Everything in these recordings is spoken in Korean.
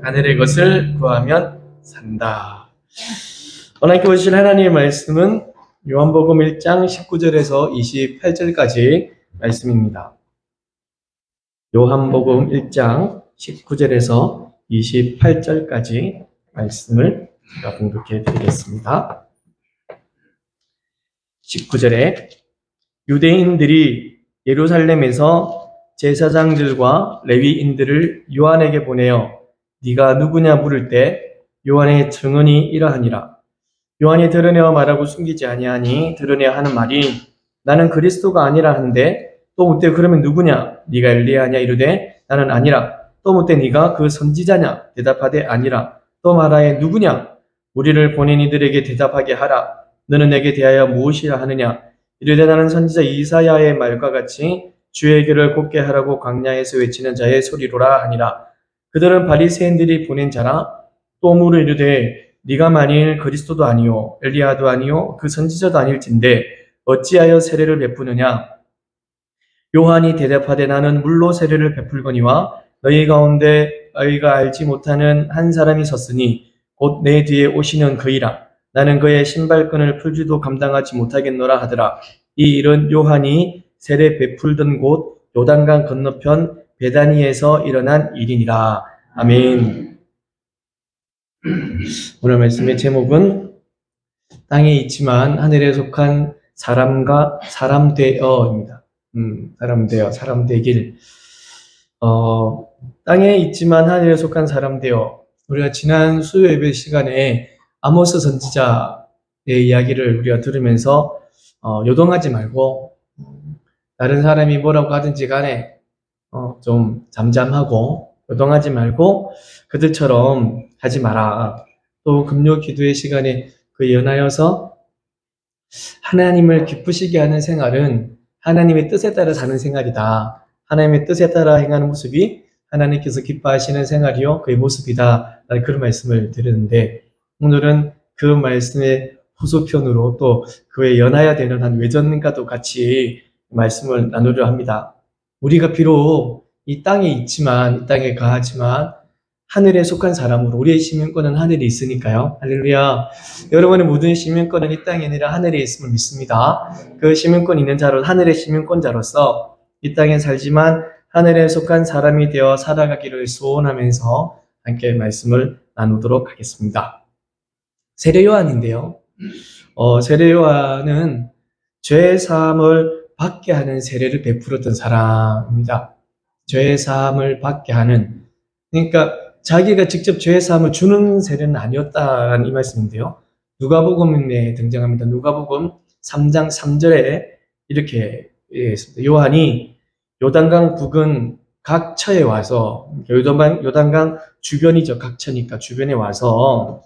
하늘의 것을 구하면 산다. 오늘 함께 보실 하나님의 말씀은 요한복음 1장 19절에서 28절까지 말씀입니다. 요한복음 1장 19절에서 28절까지 말씀을 제가 봉독해 드리겠습니다. 19절에 유대인들이 예루살렘에서 제사장들과 레위인들을 요한에게 보내어 네가 누구냐 물을 때 요한의 증언이 이러하니라. 요한이 드러내어 말하고 숨기지 아니하니 드러내야 하는 말이 나는 그리스도가 아니라 하는데 또 묻되 그러면 누구냐? 네가 엘리야냐? 이르되 나는 아니라. 또 묻되 네가 그 선지자냐? 대답하되 아니라. 또 말하에 누구냐? 우리를 보낸 이들에게 대답하게 하라. 너는 내게 대하여 무엇이라 하느냐? 이르되 나는 선지자 이사야의 말과 같이 주의 길을 곱게 하라고 광야에서 외치는 자의 소리로라 하니라. 그들은 바리새인들이 보낸 자라. 또 물어 이르되 네가 만일 그리스도도 아니요 엘리야도 아니요 그 선지자도 아닐진데 어찌하여 세례를 베푸느냐? 요한이 대답하되 나는 물로 세례를 베풀거니와 너희 가운데 너희가 알지 못하는 한 사람이 섰으니 곧 내 뒤에 오시는 그이라. 나는 그의 신발끈을 풀지도 감당하지 못하겠노라 하더라. 이 일은 요한이 세례 베풀던 곳 요단강 건너편 베다니에서 일어난 일이니라. 아멘. 오늘 말씀의 제목은 땅에 있지만 하늘에 속한 사람과 사람 되어입니다. 사람 되어, 사람 되길. 땅에 있지만 하늘에 속한 사람 되어. 우리가 지난 수요 예배 시간에 아모스 선지자의 이야기를 우리가 들으면서 요동하지 말고 다른 사람이 뭐라고 하든지 간에 좀 잠잠하고 요동하지 말고 그들처럼 하지 마라. 또 금요 기도의 시간에 그 연하여서 하나님을 기쁘시게 하는 생활은 하나님의 뜻에 따라 사는 생활이다. 하나님의 뜻에 따라 행하는 모습이 하나님께서 기뻐하시는 생활이요 그의 모습이다. 라는 그런 말씀을 드리는데 오늘은 그 말씀의 후소편으로 또 그에 연하야 되는 한 외전과도 같이 말씀을 나누려 합니다. 우리가 비록 이 땅에 있지만 이 땅에 가하지만 하늘에 속한 사람으로 우리의 시민권은 하늘에 있으니까요. 할렐루야. 여러분의 모든 시민권은 이 땅이 아니라 하늘에 있음을 믿습니다. 그 시민권 있는 자로 하늘의 시민권자로서 이 땅에 살지만 하늘에 속한 사람이 되어 살아가기를 소원하면서 함께 말씀을 나누도록 하겠습니다. 세례 요한인데요. 세례 요한은 죄 사함을 받게 하는 세례를 베풀었던 사람입니다. 죄 사함을 받게 하는, 그러니까 자기가 직접 죄 사함을 주는 세례는 아니었다는 이 말씀인데요. 누가복음에 등장합니다. 누가복음 3장 3절에 이렇게 있습니다. 요한이 요단강 부근 각처에 와서, 요단강 주변이죠. 각처니까 주변에 와서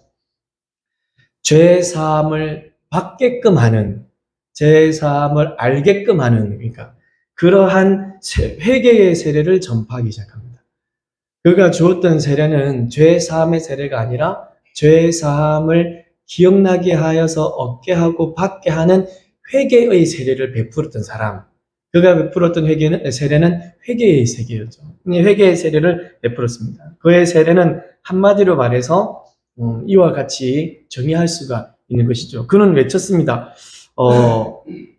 죄 사함을 받게끔 하는, 죄 사함을 알게끔 하는, 그러니까 그러한 회개의 세례를 전파하기 시작합니다. 그가 주었던 세례는 죄 사함의 세례가 아니라 죄 사함을 기억나게 하여서 얻게 하고 받게 하는 회개의 세례를 베풀었던 사람. 그가 베풀었던 세례는 회개의 세례였죠. 회개의 세례를 베풀었습니다. 그의 세례는 한마디로 말해서 이와 같이 정의할 수가 있는 것이죠. 그는 외쳤습니다.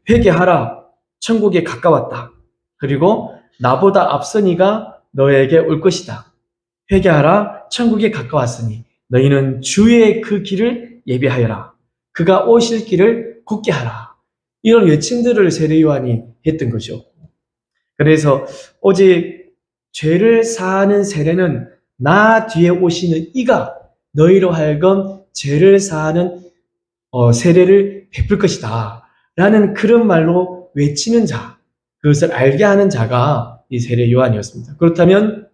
회개하라. 천국에 가까웠다. 그리고 나보다 앞선 이가 너에게 올 것이다. 회개하라. 천국에 가까웠으니 너희는 주의 그 길을 예비하여라. 그가 오실 길을 굳게 하라. 이런 외침들을 세례 요한이 했던 것이죠. 그래서 오직 죄를 사하는 세례는 나 뒤에 오시는 이가 너희로 하여금 죄를 사하는 세례를 베풀 것이다. 라는 그런 말로 외치는 자, 그것을 알게 하는 자가 이 세례 요한이었습니다. 그렇다면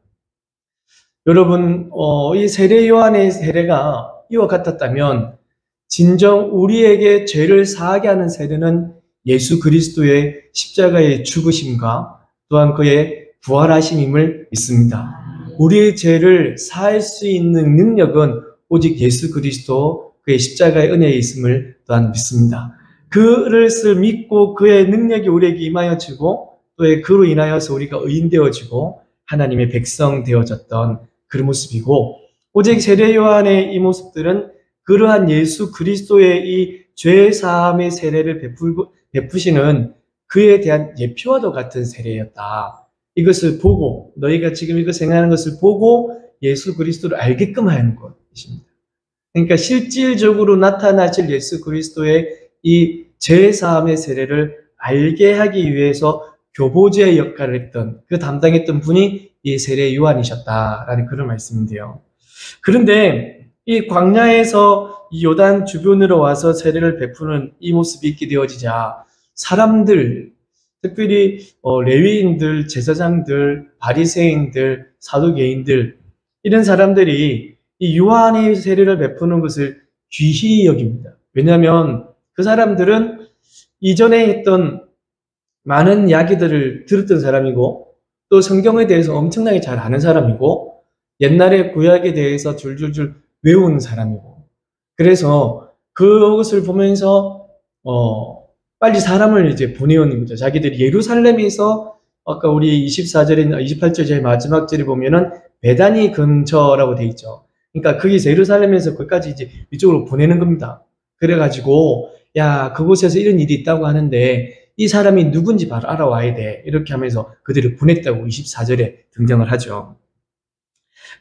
여러분, 이 세례 요한의 세례가 이와 같았다면 진정 우리에게 죄를 사하게 하는 세례는 예수 그리스도의 십자가의 죽으심과 또한 그의 부활하심임을 믿습니다. 우리의 죄를 사할 수 있는 능력은 오직 예수 그리스도 그의 십자가의 은혜에 있음을 또한 믿습니다. 그것을 믿고 그의 능력이 우리에게 임하여지고 또 그로 인하여서 우리가 의인 되어지고 하나님의 백성 되어졌던 그런 모습이고 오직 세례 요한의 이 모습들은 그러한 예수 그리스도의 이 죄 사함의 세례를 베푸시는 그에 대한 예표와도 같은 세례였다. 이것을 보고, 너희가 지금 이것을 행하는 것을 보고 예수 그리스도를 알게끔 하는 것입니다. 그러니까 실질적으로 나타나실 예수 그리스도의 이 죄 사함의 세례를 알게 하기 위해서 교보제의 역할을 했던, 그 담당했던 분이 이 세례 요한이셨다라는 그런 말씀인데요. 그런데 이 광야에서 이 요단 주변으로 와서 세례를 베푸는 이 모습이 있게 되어지자 사람들, 특별히 레위인들, 제사장들, 바리새인들, 사두개인들, 이런 사람들이 이 요한이 세례를 베푸는 것을 귀히 여깁니다. 왜냐하면 그 사람들은 이전에 했던 많은 이야기들을 들었던 사람이고, 또 성경에 대해서 엄청나게 잘 아는 사람이고, 옛날의 구약에 대해서 줄줄줄 외운 사람이고, 그래서 그것을 보면서 빨리 사람을 이제 보내오는 거죠. 자기들이 예루살렘에서, 아까 우리 24절이나 28절 제일 마지막 절에 보면은 베다니 근처라고 돼 있죠. 그러니까 거기서 예루살렘에서 거기까지 이제 이쪽으로 보내는 겁니다. 그래가지고 야, 그곳에서 이런 일이 있다고 하는데 이 사람이 누군지 바로 알아와야 돼. 이렇게 하면서 그들을 보냈다고 24절에 등장을 하죠.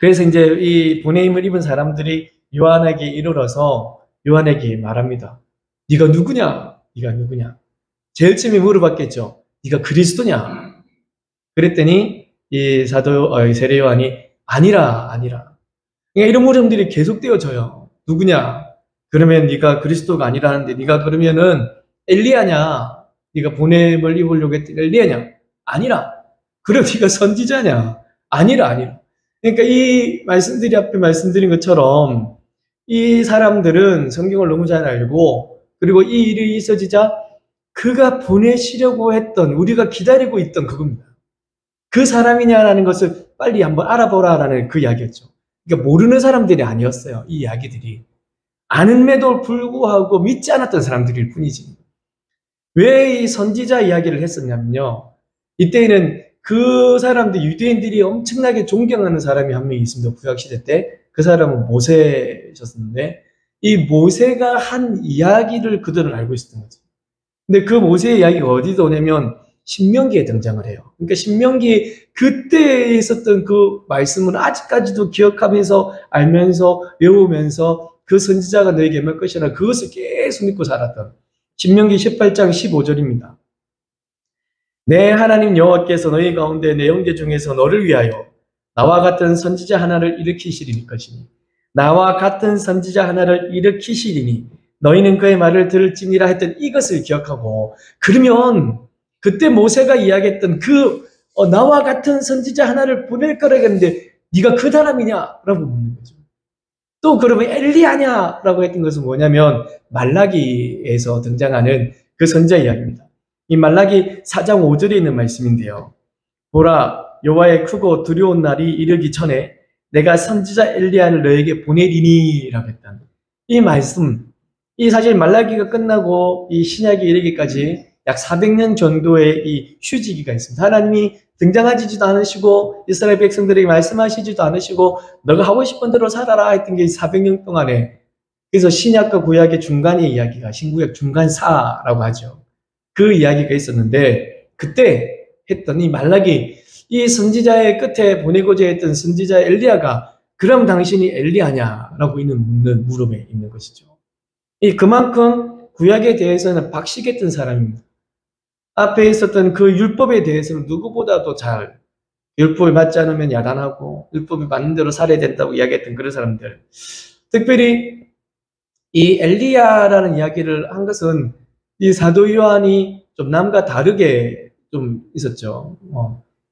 그래서 이제 이 보내임을 입은 사람들이 요한에게 이르러서 요한에게 말합니다. 네가 누구냐? 네가 누구냐? 제일 처음에 물어봤겠죠. 네가 그리스도냐? 그랬더니 이 세례 요한이 아니라. 그러니까 이런 물음들이 계속되어져요. 누구냐? 그러면 네가 그리스도가 아니라는데 네가 그러면은 엘리야냐? 네가 보냄을 입으려고 했더니 엘리야냐? 아니라. 그럼 네가 선지자냐? 아니라. 그러니까 이 말씀들이 앞에 말씀드린 것처럼 이 사람들은 성경을 너무 잘 알고, 그리고 이 일이 있어지자 그가 보내시려고 했던, 우리가 기다리고 있던 그겁니다. 그 사람이냐라는 것을 빨리 한번 알아보라라는 그 이야기였죠. 그러니까 모르는 사람들이 아니었어요. 이 이야기들이. 아는데도 불구하고 믿지 않았던 사람들일 뿐이지. 왜 이 선지자 이야기를 했었냐면요. 이때에는 그 사람들, 유대인들이 엄청나게 존경하는 사람이 한 명 있습니다. 구약시대 때. 그 사람은 모세셨는데, 이 모세가 한 이야기를 그들은 알고 있었던 거죠. 근데 그 모세의 이야기가 어디서 오냐면 신명기에 등장을 해요. 그러니까 신명기 그때 있었던 그 말씀을 아직까지도 기억하면서 알면서 외우면서 그 선지자가 너에게 임할 것이라 그것을 계속 믿고 살았던 신명기 18장 15절입니다. 내 하나님 여호와께서 너희 가운데 내 형제 중에서 너를 위하여 나와 같은 선지자 하나를 일으키시리니 것이니 나와 같은 선지자 하나를 일으키시리니 너희는 그의 말을 들을지니라 했던 이것을 기억하고, 그러면 그때 모세가 이야기했던 나와 같은 선지자 하나를 보낼 거라 했는데 네가 그 사람이냐라고 묻는 거죠. 또 그러면 엘리야냐라고 했던 것은 뭐냐면 말라기에서 등장하는 그 선지자 이야기입니다. 이 말라기 4장 5절에 있는 말씀인데요. 보라, 여호와의 크고 두려운 날이 이르기 전에 내가 선지자 엘리야를 너에게 보내리니 라고 했던 이 말씀, 이 사실 말라기가 끝나고 이 신약이 이르기까지 약 400년 정도의 이 휴지기가 있습니다. 하나님이 등장하지도 않으시고 이스라엘 백성들에게 말씀하시지도 않으시고 너가 하고 싶은 대로 살아라 했던 게 400년 동안에, 그래서 신약과 구약의 중간의 이야기가 신구약 중간사라고 하죠. 그 이야기가 있었는데 그때 했던 이 말라기, 이 선지자의 끝에 보내고자 했던 선지자 엘리야가 그럼 당신이 엘리야냐라고 묻는 물음에 있는 것이죠. 그만큼 구약에 대해서는 박식했던 사람입니다. 앞에 있었던 그 율법에 대해서는 누구보다도 잘, 율법을 맞지 않으면 야단하고 율법이 맞는 대로 살아야 된다고 이야기했던 그런 사람들. 특별히 이 엘리야라는 이야기를 한 것은 이 사도 요한이 좀 남과 다르게 좀 있었죠.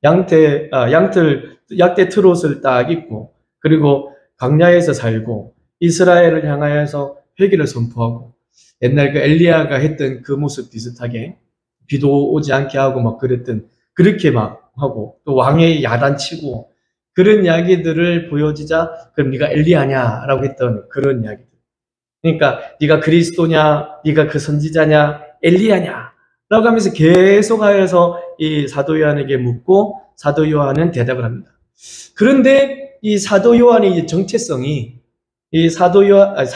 약대 트롯을 딱 입고, 그리고 광야에서 살고 이스라엘을 향하여서 회개를 선포하고, 옛날 그 엘리야가 했던 그 모습 비슷하게 비도 오지 않게 하고 막 그랬던, 그렇게 막 하고 또 왕의 야단치고 그런 이야기들을 보여지자 그럼 네가 엘리야냐라고 했던 그런 이야기들. 그러니까 네가 그리스도냐, 네가 그 선지자냐, 엘리야냐 라고 하면서 계속하여서 이 사도 요한에게 묻고 사도 요한은 대답을 합니다. 그런데 이 사도 요한의 정체성이 이 사도 요한,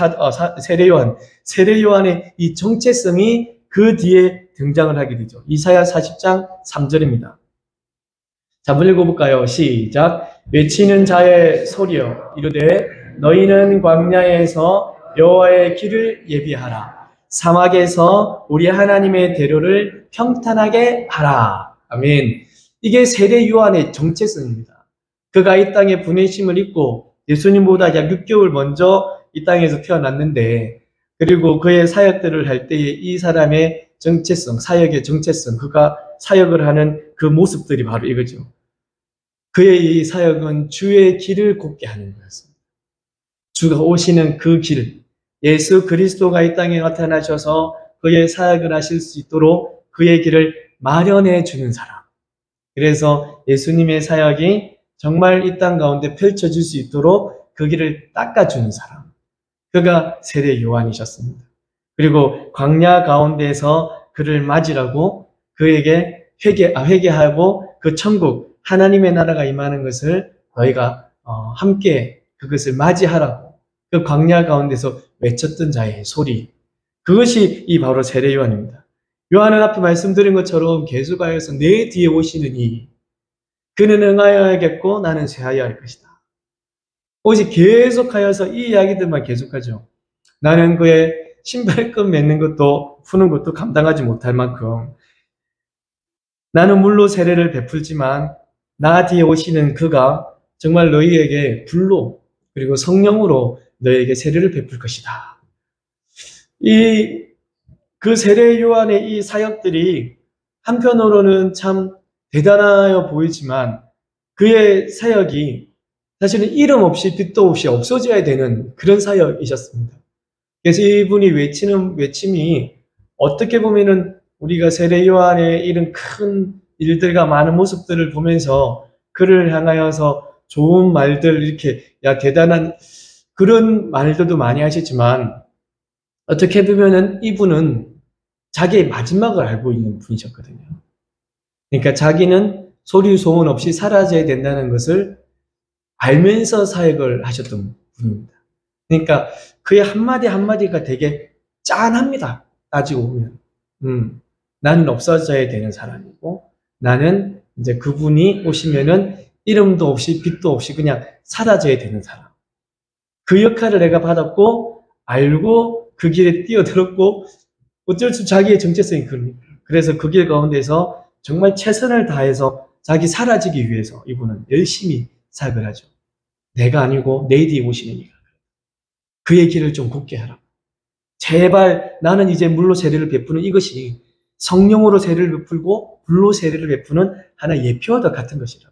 세례 요한의 이 정체성이 그 뒤에 등장을 하게 되죠. 이사야 40장 3절입니다. 자, 한번 읽어볼까요? 시작. 외치는 자의 소리여 이르되 너희는 광야에서 여호와의 길을 예비하라. 사막에서 우리 하나님의 대로를 평탄하게 하라. 아멘. 이게 세례 요한의 정체성입니다. 그가 이 땅에 보내심을 입고 예수님보다 약 6개월 먼저 이 땅에서 태어났는데, 그리고 그의 사역들을 할 때에 이 사람의 정체성, 사역의 정체성, 그가 사역을 하는 그 모습들이 바로 이거죠. 그의 이 사역은 주의 길을 걷게 하는 거였습니다. 주가 오시는 그 길, 예수 그리스도가 이 땅에 나타나셔서 그의 사역을 하실 수 있도록 그의 길을 마련해 주는 사람. 그래서 예수님의 사역이 정말 이 땅 가운데 펼쳐질 수 있도록 그 길을 닦아주는 사람. 그가 세례 요한이셨습니다. 그리고 광야 가운데에서 그를 맞으라고 그에게 회개하고 그 천국, 하나님의 나라가 임하는 것을 너희가 함께 그것을 맞이하라고 그 광야 가운데서 외쳤던 자의 소리. 그것이 이 바로 세례 요한입니다. 요한은 앞에 말씀드린 것처럼 계속하여서 내 뒤에 오시는 이 그는 응하여야겠고 나는 쇠하여 할 것이다. 오직 계속하여서 이 이야기들만 계속하죠. 나는 그의 신발끈 맺는 것도 푸는 것도 감당하지 못할 만큼 나는 물로 세례를 베풀지만 나 뒤에 오시는 그가 정말 너희에게 불로 그리고 성령으로 너희에게 세례를 베풀 것이다. 그 세례 요한의 이 사역들이 한편으로는 참 대단하여 보이지만 그의 사역이 사실은 이름 없이 빛도 없이 없어져야 되는 그런 사역이셨습니다. 그래서 이분이 외치는 외침이 어떻게 보면은 우리가 세례 요한의 이런 큰 일들과 많은 모습들을 보면서 그를 향하여서 좋은 말들 이렇게 대단한 그런 말들도 많이 하시지만 어떻게 보면은 이분은 자기의 마지막을 알고 있는 분이셨거든요. 그러니까 자기는 소리 소문 없이 사라져야 된다는 것을 알면서 사역을 하셨던 분입니다. 그러니까 그의 한마디 한마디가 되게 짠합니다. 따지고 보면. 나는 없어져야 되는 사람이고 나는 이제 그분이 오시면은 이름도 없이 빛도 없이 그냥 사라져야 되는 사람. 그 역할을 내가 받았고 알고 그 길에 뛰어들었고 어쩔 수 자기의 정체성이 그럽니다. 그래서 그 길 가운데서 정말 최선을 다해서 자기 사라지기 위해서 이분은 열심히 사역을 하죠. 내가 아니고 내 뒤에 오시는 이가 그의 길을 좀 곱게 하라. 제발 나는 이제 물로 세례를 베푸는 이것이 성령으로 세례를 베풀고 불로 세례를 베푸는 하나의 예표와 같은 것이라.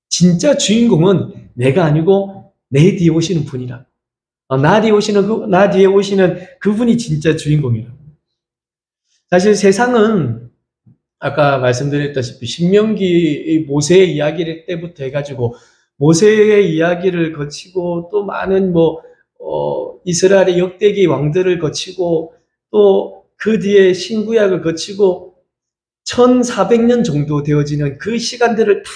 진짜 주인공은 내가 아니고 내 뒤에 오시는 분이라. 나 뒤에 오시는 그분이 진짜 주인공이라. 사실 세상은 아까 말씀드렸다시피 신명기 모세의 이야기를 때부터 해가지고 모세의 이야기를 거치고 또 많은 이스라엘의 역대기 왕들을 거치고 또 그 뒤에 신구약을 거치고 1400년 정도 되어지는 그 시간들을 다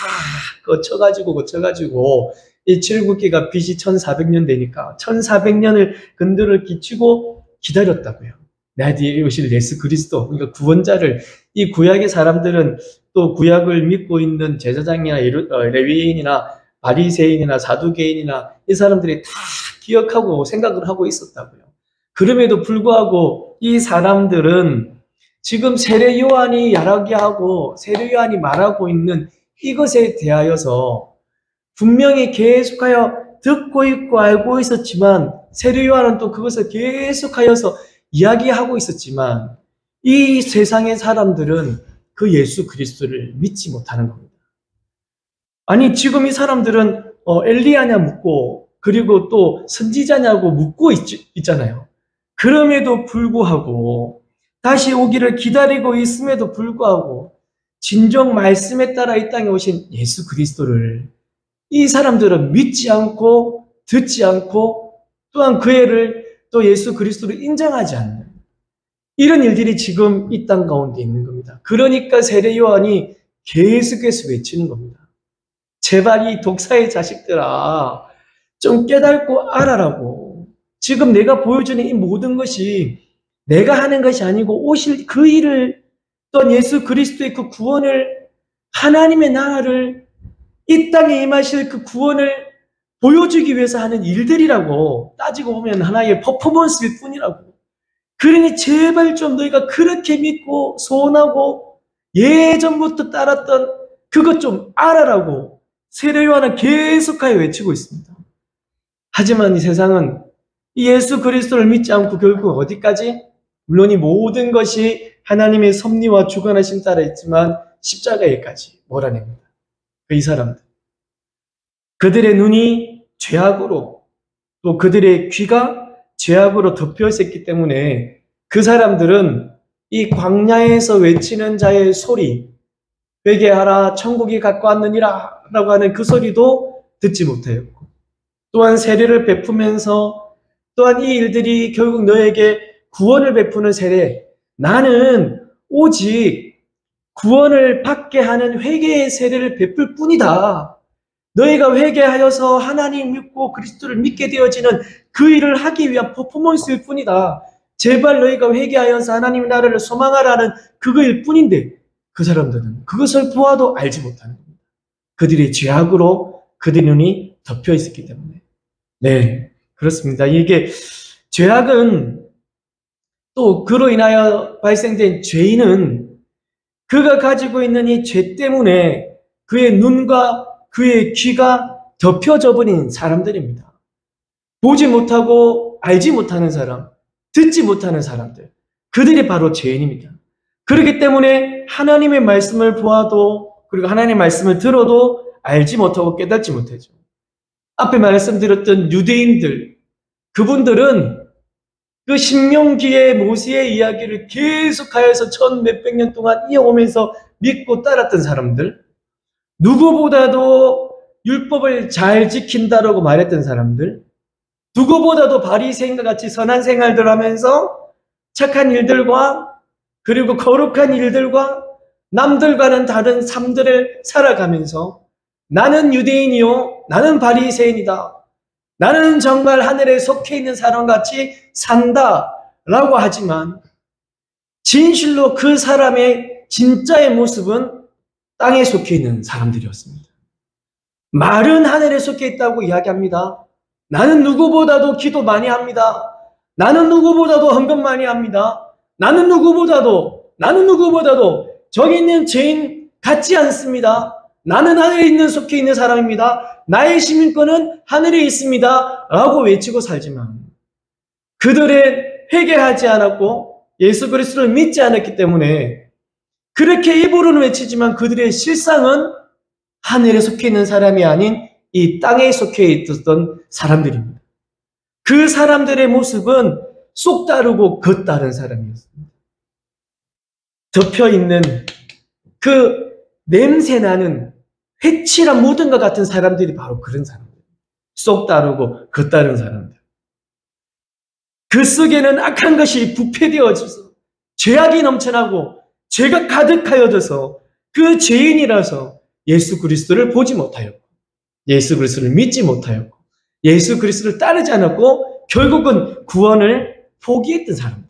거쳐가지고 이 출애굽기가 BC 1400년 되니까 1400년을 근들을 끼치고 기다렸다고요. 내 뒤에 오실 예수 그리스도, 그러니까 구원자를. 이 구약의 사람들은 또 구약을 믿고 있는 제사장이나 레위인이나 바리새인이나 사두개인이나 이 사람들이 다 기억하고 생각을 하고 있었다고요. 그럼에도 불구하고 이 사람들은 지금 세례 요한이 이야기하고 세례 요한이 말하고 있는 이것에 대하여서 분명히 계속하여 듣고 있고 알고 있었지만 세례 요한은 또 그것을 계속하여서 이야기하고 있었지만 이 세상의 사람들은 그 예수 그리스도를 믿지 못하는 겁니다. 아니 지금 이 사람들은 엘리야냐 묻고 그리고 또 선지자냐고 묻고 있잖아요. 그럼에도 불구하고 다시 오기를 기다리고 있음에도 불구하고 진정 말씀에 따라 이 땅에 오신 예수 그리스도를 이 사람들은 믿지 않고 듣지 않고 또한 그 애를 또 예수 그리스도를 인정하지 않는 이런 일들이 지금 이 땅 가운데 있는 겁니다. 그러니까 세례 요한이 계속해서 외치는 겁니다. 제발 이 독사의 자식들아, 좀 깨닫고 알아라고. 지금 내가 보여주는 이 모든 것이 내가 하는 것이 아니고 오실 그 일을, 또한 예수 그리스도의 그 구원을, 하나님의 나라를, 이 땅에 임하실 그 구원을 보여주기 위해서 하는 일들이라고. 따지고 보면 하나의 퍼포먼스일 뿐이라고. 그러니 제발 좀 너희가 그렇게 믿고 소원하고 예전부터 따랐던 그것 좀 알아라고 세례 요한은 계속하여 외치고 있습니다. 하지만 이 세상은 이 예수 그리스도를 믿지 않고 결국 어디까지? 물론 이 모든 것이 하나님의 섭리와 주관하심 따라 있지만 십자가에까지 몰아냅니다. 이 사람들. 그들의 눈이 죄악으로, 또 그들의 귀가 죄악으로 덮여 있었기 때문에 그 사람들은 이 광야에서 외치는 자의 소리, 회개하라 천국이 가까웠느니라 라고 하는 그 소리도 듣지 못하였고, 또한 세례를 베푸면서 또한 이 일들이 결국 너에게 구원을 베푸는 세례, 나는 오직 구원을 받게 하는 회개의 세례를 베풀 뿐이다. 너희가 회개하여서 하나님 믿고 그리스도를 믿게 되어지는 그 일을 하기 위한 퍼포먼스일 뿐이다. 제발 너희가 회개하여서 하나님의 나라를 소망하라는 그거일 뿐인데 그 사람들은 그것을 보아도 알지 못하는 겁니다. 그들의 죄악으로 그들의 눈이 덮여 있었기 때문에. 네, 그렇습니다. 이게 죄악은 또 그로 인하여 발생된 죄인은 그가 가지고 있는 이 죄 때문에 그의 눈과 그의 귀가 덮여져 버린 사람들입니다. 보지 못하고 알지 못하는 사람, 듣지 못하는 사람들, 그들이 바로 죄인입니다. 그렇기 때문에 하나님의 말씀을 보아도, 그리고 하나님의 말씀을 들어도 알지 못하고 깨닫지 못하죠. 앞에 말씀드렸던 유대인들, 그분들은 그 신명기의 모세의 이야기를 계속하여서 천 몇백 년 동안 이어오면서 믿고 따랐던 사람들, 누구보다도 율법을 잘 지킨다라고 말했던 사람들, 누구보다도 바리새인과 같이 선한 생활들 하면서 착한 일들과 그리고 거룩한 일들과 남들과는 다른 삶들을 살아가면서 나는 유대인이요, 나는 바리새인이다, 나는 정말 하늘에 속해 있는 사람같이 산다라고 하지만 진실로 그 사람의 진짜의 모습은 땅에 속해 있는 사람들이었습니다. 말은 하늘에 속해 있다고 이야기합니다. 나는 누구보다도 기도 많이 합니다. 나는 누구보다도 헌금 많이 합니다. 나는 누구보다도 저기 있는 죄인 같지 않습니다. 나는 하늘에 있는 속해 있는 사람입니다. 나의 시민권은 하늘에 있습니다. 라고 외치고 살지만 그들은 회개하지 않았고 예수 그리스도를 믿지 않았기 때문에 그렇게 입으로는 외치지만 그들의 실상은 하늘에 속해 있는 사람이 아닌 이 땅에 속해 있었던 사람들입니다. 그 사람들의 모습은 쏙 다르고 겉 다른 사람이었습니다. 덮여있는 그 냄새나는 회칠한 무덤과 같은 사람들이 바로 그런 사람들. 쏙 다르고 겉 다른 사람들. 그 속에는 악한 것이 부패되어져서 죄악이 넘쳐나고 죄가 가득하여져서 그 죄인이라서 예수 그리스도를 보지 못하였고 예수 그리스도를 믿지 못하였고 예수 그리스도를 따르지 않았고 결국은 구원을 포기했던 사람들,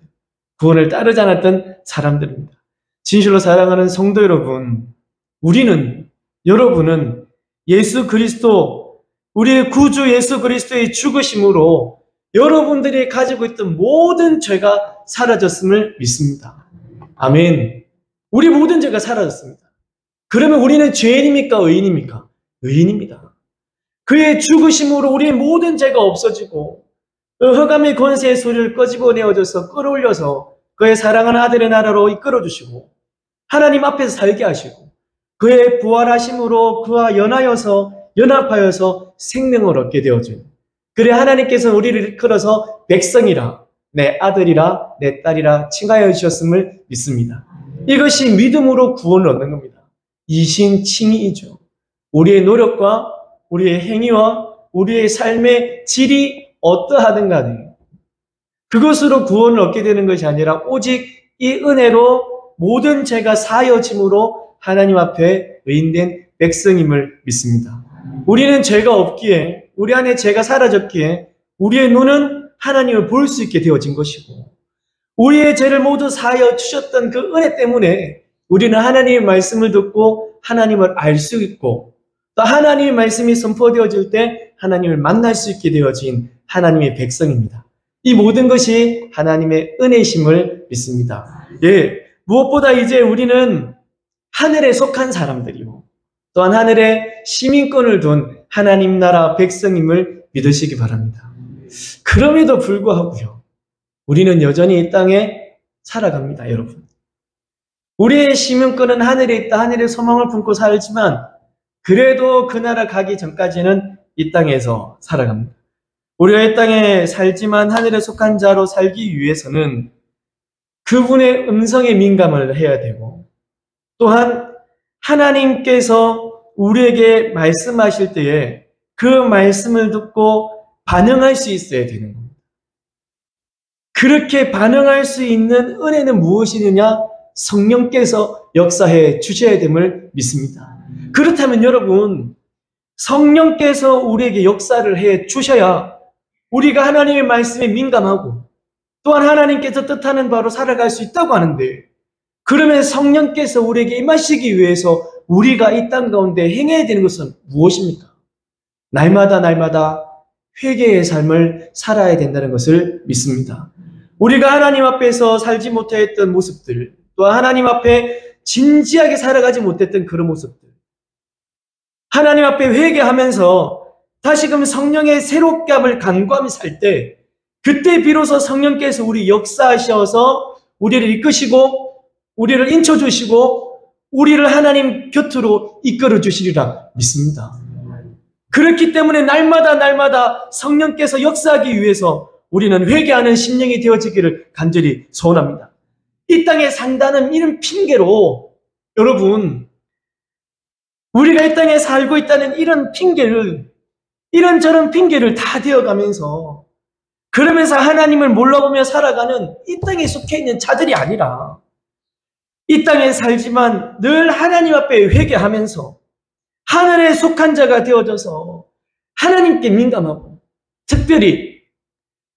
구원을 따르지 않았던 사람들입니다. 진실로 사랑하는 성도 여러분, 여러분은 예수 그리스도, 우리의 구주 예수 그리스도의 죽으심으로 여러분들이 가지고 있던 모든 죄가 사라졌음을 믿습니다. 아멘. 우리 모든 죄가 사라졌습니다. 그러면 우리는 죄인입니까? 의인입니까? 의인입니다. 그의 죽으심으로 우리의 모든 죄가 없어지고 흑암의 권세의 소리를 끄집어내어줘서 끌어올려서 그의 사랑하는 아들의 나라로 이끌어주시고 하나님 앞에서 살게 하시고 그의 부활하심으로 그와 연합하여서 생명을 얻게 되어준, 그래 하나님께서 우리를 일컬어서 백성이라, 내 아들이라, 내 딸이라 칭하여 주셨음을 믿습니다. 이것이 믿음으로 구원을 얻는 겁니다. 이신칭의이죠. 우리의 노력과 우리의 행위와 우리의 삶의 질이 어떠하든 간에 그것으로 구원을 얻게 되는 것이 아니라 오직 이 은혜로 모든 죄가 사여짐으로 하나님 앞에 의인된 백성임을 믿습니다. 우리는 죄가 없기에 우리 안에 죄가 사라졌기에 우리의 눈은 하나님을 볼 수 있게 되어진 것이고, 우리의 죄를 모두 사하여 주셨던 그 은혜 때문에 우리는 하나님의 말씀을 듣고 하나님을 알 수 있고, 또 하나님의 말씀이 선포되어질 때 하나님을 만날 수 있게 되어진 하나님의 백성입니다. 이 모든 것이 하나님의 은혜심을 믿습니다. 예, 무엇보다 이제 우리는 하늘에 속한 사람들이요, 또한 하늘에 시민권을 둔 하나님 나라 백성임을 믿으시기 바랍니다. 그럼에도 불구하고요, 우리는 여전히 이 땅에 살아갑니다, 여러분. 우리의 시민권은 하늘에 있다, 하늘의 소망을 품고 살지만 그래도 그 나라 가기 전까지는 이 땅에서 살아갑니다. 우리가 이 땅에 살지만 하늘에 속한 자로 살기 위해서는 그분의 음성에 민감을 해야 되고, 또한 하나님께서 우리에게 말씀하실 때에 그 말씀을 듣고 반응할 수 있어야 되는 겁니다. 그렇게 반응할 수 있는 은혜는 무엇이느냐? 성령께서 역사해 주셔야 됨을 믿습니다. 그렇다면 여러분, 성령께서 우리에게 역사를 해 주셔야 우리가 하나님의 말씀에 민감하고 또한 하나님께서 뜻하는 바로 살아갈 수 있다고 하는데, 그러면 성령께서 우리에게 임하시기 위해서 우리가 이 땅 가운데 행해야 되는 것은 무엇입니까? 날마다 회개의 삶을 살아야 된다는 것을 믿습니다. 우리가 하나님 앞에서 살지 못했던 모습들, 또 하나님 앞에 진지하게 살아가지 못했던 그런 모습들, 하나님 앞에 회개하면서 다시금 성령의 새롭게 함을 간구하며 살 때, 그때 비로소 성령께서 우리 역사하셔서 우리를 이끄시고 우리를 인쳐주시고 우리를 하나님 곁으로 이끌어 주시리라 믿습니다. 그렇기 때문에 날마다 성령께서 역사하기 위해서 우리는 회개하는 심령이 되어지기를 간절히 소원합니다. 이 땅에 산다는 이런 핑계로, 여러분, 우리가 이 땅에 살고 있다는 이런 핑계를, 이런저런 핑계를 다 되어가면서, 그러면서 하나님을 몰라보며 살아가는 이 땅에 속해 있는 자들이 아니라, 이 땅에 살지만 늘 하나님 앞에 회개하면서 하늘에 속한 자가 되어져서 하나님께 민감하고, 특별히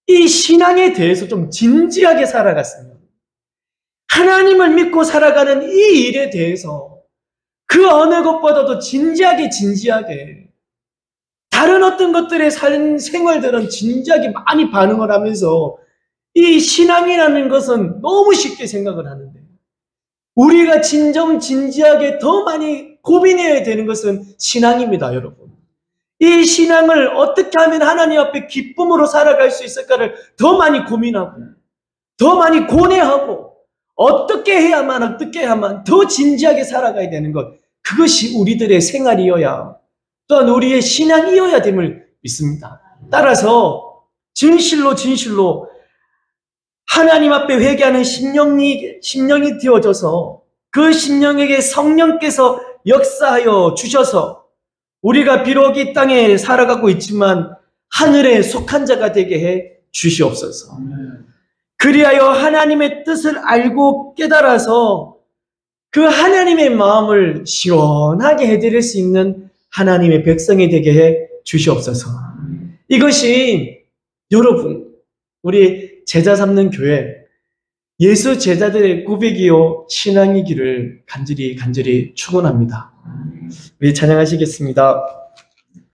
이 신앙에 대해서 좀 진지하게 살아갔습니다. 하나님을 믿고 살아가는 이 일에 대해서 그 어느 것보다도 진지하게 다른 어떤 것들의 삶 생활들은 진지하게 많이 반응을 하면서 이 신앙이라는 것은 너무 쉽게 생각을 하는데, 우리가 진지하게 더 많이 고민해야 되는 것은 신앙입니다, 여러분. 이 신앙을 어떻게 하면 하나님 앞에 기쁨으로 살아갈 수 있을까를 더 많이 고민하고 더 많이 고뇌하고, 어떻게 해야만 더 진지하게 살아가야 되는 것, 그것이 우리들의 생활이어야, 또한 우리의 신앙이어야 됨을 믿습니다. 따라서 진실로 하나님 앞에 회개하는 심령이 되어져서 그 심령에게 성령께서 역사하여 주셔서 우리가 비록 이 땅에 살아가고 있지만 하늘에 속한 자가 되게 해 주시옵소서. 그리하여 하나님의 뜻을 알고 깨달아서 그 하나님의 마음을 시원하게 해드릴 수 있는 하나님의 백성이 되게 해 주시옵소서. 이것이 여러분, 우리 제자 삼는 교회 예수 제자들의 고백이요 신앙이기를 간절히 축원합니다. 우리 찬양하시겠습니다.